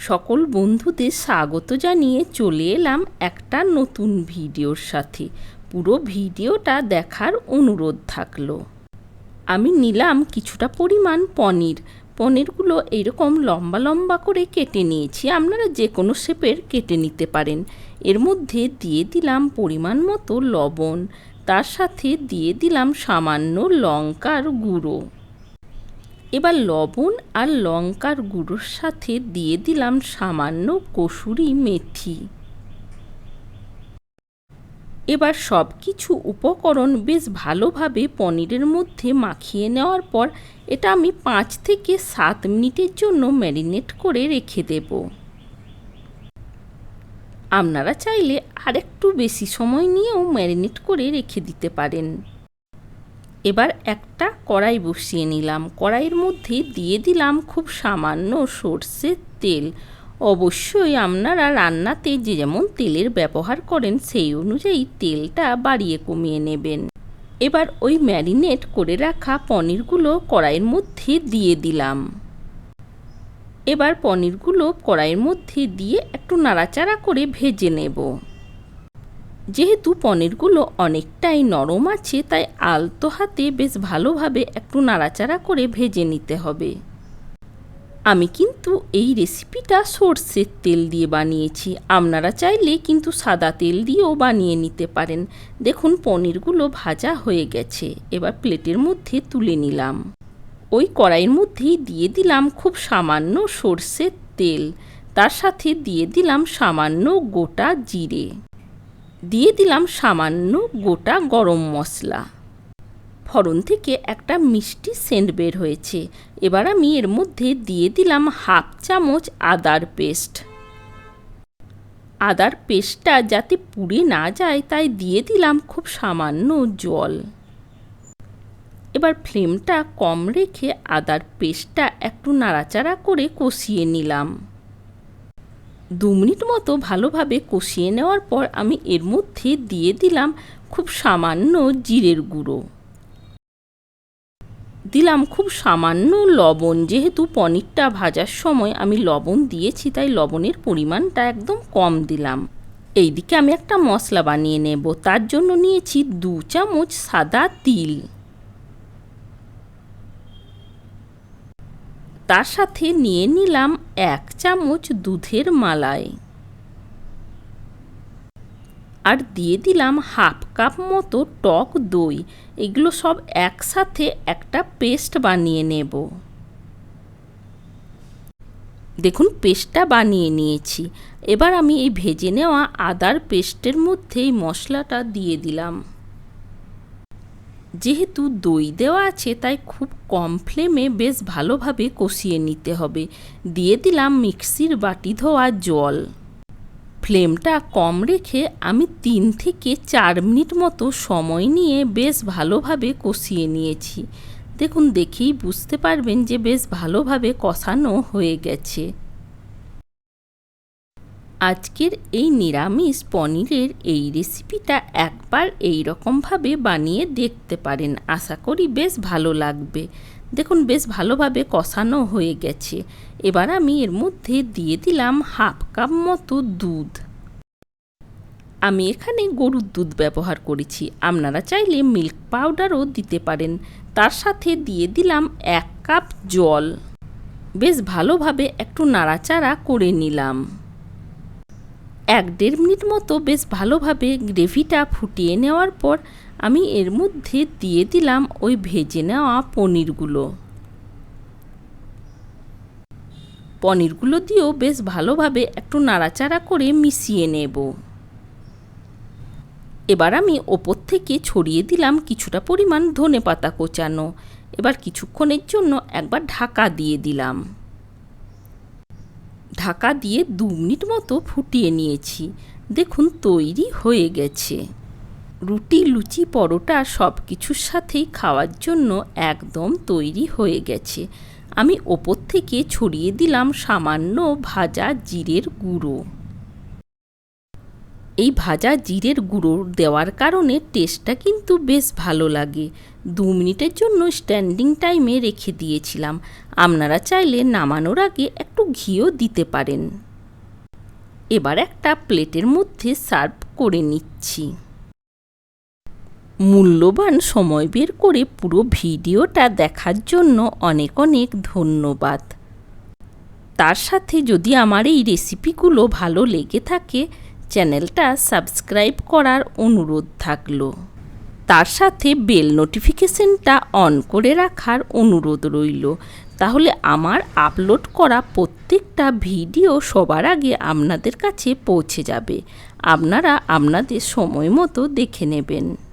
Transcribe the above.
সকল বন্ধুদের স্বাগত জানিয়ে চলে এলাম একটা নতুন ভিডিওর সাথে। পুরো ভিডিওটা দেখার অনুরোধ থাকলো। আমি নিলাম কিছুটা পরিমাণ পনিরগুলো এইরকম লম্বা লম্বা করে কেটে নিয়েছি। আপনারা যে কোনো শেপের কেটে নিতে পারেন। এর মধ্যে দিয়ে দিলাম পরিমাণ মতো লবণ, তার সাথে দিয়ে দিলাম সামান্য লঙ্কার গুঁড়ো। এবার লবণ আর লঙ্কার গুঁড়োর সাথে দিয়ে দিলাম সামান্য কসুরি মেথি। এবার সব কিছু উপকরণ বেশ ভালোভাবে পনিরের মধ্যে মাখিয়ে নেওয়ার পর এটা আমি 5 থেকে 7 মিনিটের জন্য ম্যারিনেট করে রেখে দেব। আপনারা চাইলে আরেকটু বেশি সময় নিয়েও ম্যারিনেট করে রেখে দিতে পারেন। এবার একটা কড়াই বসিয়ে নিলাম। কড়াইয়ের মধ্যে দিয়ে দিলাম খুব সামান্য সর্ষের তেল। অবশ্যই আপনারা রান্নাতে যে যেমন তেলের ব্যবহার করেন সেই অনুযায়ী তেলটা বাড়িয়ে কমিয়ে নেবেন। এবার ওই ম্যারিনেট করে রাখা পনিরগুলো কড়াইয়ের মধ্যে দিয়ে দিলাম। এবার পনিরগুলো কড়াইয়ের মধ্যে দিয়ে একটু নাড়াচাড়া করে ভেজে নেব। যেহেতু পনিরগুলো অনেকটাই নরম আছে, তাই আলতো হাতে বেশ ভালোভাবে একটু নাড়াচাড়া করে ভেজে নিতে হবে। আমি কিন্তু এই রেসিপিটা সর্ষের তেল দিয়ে বানিয়েছি। আপনারা চাইলে কিন্তু সাদা তেল দিয়েও বানিয়ে নিতে পারেন। দেখুন পনিরগুলো ভাজা হয়ে গেছে। এবার প্লেটের মধ্যে তুলে নিলাম। ওই কড়াইয়ের মধ্যেই দিয়ে দিলাম খুব সামান্য সর্ষের তেল, তার সাথে দিয়ে দিলাম সামান্য গোটা জিরে, দিয়ে দিলাম সামান্য গোটা গরম মশলা। ফোড়ন থেকে একটা মিষ্টি সেন্ট বের হয়েছে। এবার আমি এর মধ্যে দিয়ে দিলাম হাফ চামচ আদার পেস্ট। আদার পেস্টটা যাতে পুড়ে না যায় তাই দিয়ে দিলাম খুব সামান্য জল। এবার ফ্লেমটা কম রেখে আদার পেস্টটা একটু নাড়াচাড়া করে কষিয়ে নিলাম। 2 মিনিট মতো ভালোভাবে কষিয়ে নেওয়ার পর আমি এর মধ্যে দিয়ে দিলাম খুব সামান্য জিরের গুঁড়ো, দিলাম খুব সামান্য লবণ। যেহেতু পনিরটা ভাজার সময় আমি লবণ দিয়েছি তাই লবণের পরিমাণটা একদম কম দিলাম। এইদিকে আমি একটা মশলা বানিয়ে নেব। তার জন্য নিয়েছি 2 চামচ সাদা তিল, তার সাথে নিয়ে নিলাম 1 চামচ দুধের মালাই, আর দিয়ে দিলাম হাফ কাপ মতো টক দই। এগুলো সব একসাথে একটা পেস্ট বানিয়ে নেব। দেখুন পেস্টটা বানিয়ে নিয়েছি। এবার আমি এই ভেজে নেওয়া আদার পেস্টের মধ্যে এই মশলাটা দিয়ে দিলাম। যেহেতু দই দেওয়া আছে তাই খুব কম ফ্লেমে বেশ ভালোভাবে কষিয়ে নিতে হবে। দিয়ে দিলাম মিক্সির বাটি ধোয়া জল। ফ্লেমটা কম রেখে আমি 3 থেকে 4 মিনিট মতো সময় নিয়ে বেশ ভালোভাবে কষিয়ে নিয়েছি। দেখুন দেখেই বুঝতে পারবেন যে বেশ ভালোভাবে কষানো হয়ে গেছে। আজকের এই নিরামিষ পনিরের এই রেসিপিটা একবার এই রকমভাবে বানিয়ে দেখতে পারেন। আশা করি বেশ ভালো লাগবে। দেখুন বেশ ভালোভাবে কষানো হয়ে গেছে। এবার আমি এর মধ্যে দিয়ে দিলাম হাফ কাপ মতো দুধ। আমি এখানে গরুর দুধ ব্যবহার করেছি। আপনারা চাইলে মিল্ক পাউডারও দিতে পারেন। তার সাথে দিয়ে দিলাম 1 কাপ জল। বেশ ভালোভাবে একটু নাড়াচাড়া করে নিলাম। 1-1.5 মিনিট মতো বেশ ভালোভাবে গ্রেভিটা ফুটিয়ে নেওয়ার পর আমি এর মধ্যে দিয়ে দিলাম ওই ভেজে নেওয়া পনিরগুলো দিয়েও বেশ ভালোভাবে একটু নাড়াচাড়া করে মিশিয়ে নেব। এবার আমি ওপর থেকে ছড়িয়ে দিলাম কিছুটা পরিমাণ ধনেপাতা কোচানো। এবার কিছুক্ষণের জন্য একবার ঢাকা দিয়ে দিলাম। ঢাকা দিয়ে 2 মিনিট মতো ফুটিয়ে নিয়েছি। দেখুন তৈরি হয়ে গেছে। রুটি, লুচি, পরোটা সব কিছুর সাথেই খাওয়ার জন্য একদম তৈরি হয়ে গেছে। আমি ওপর থেকে ছড়িয়ে দিলাম সামান্য ভাজা জিরের গুঁড়ো। এই ভাজা জিরের গুঁড়ো দেওয়ার কারণে টেস্টটা কিন্তু বেশ ভালো লাগে। 2 মিনিটের জন্য স্ট্যান্ডিং টাইমে রেখে দিয়েছিলাম। আপনারা চাইলে নামানোর আগে একটু ঘিও দিতে পারেন। এবার একটা প্লেটের মধ্যে সার্ভ করে নিচ্ছি। মূল্যবান সময় বের করে পুরো ভিডিওটা দেখার জন্য অনেক অনেক ধন্যবাদ। তার সাথে যদি আমার এই রেসিপিগুলো ভালো লেগে থাকে, চ্যানেলটা সাবস্ক্রাইব করার অনুরোধ থাকলো। তার সাথে বেল নোটিফিকেশনটা অন করে রাখার অনুরোধ রইল। তাহলে আমার আপলোড করা প্রত্যেকটা ভিডিও সবার আগে আপনাদের কাছে পৌঁছে যাবে। আপনারা আপনাদের সময় মতো দেখে নেবেন।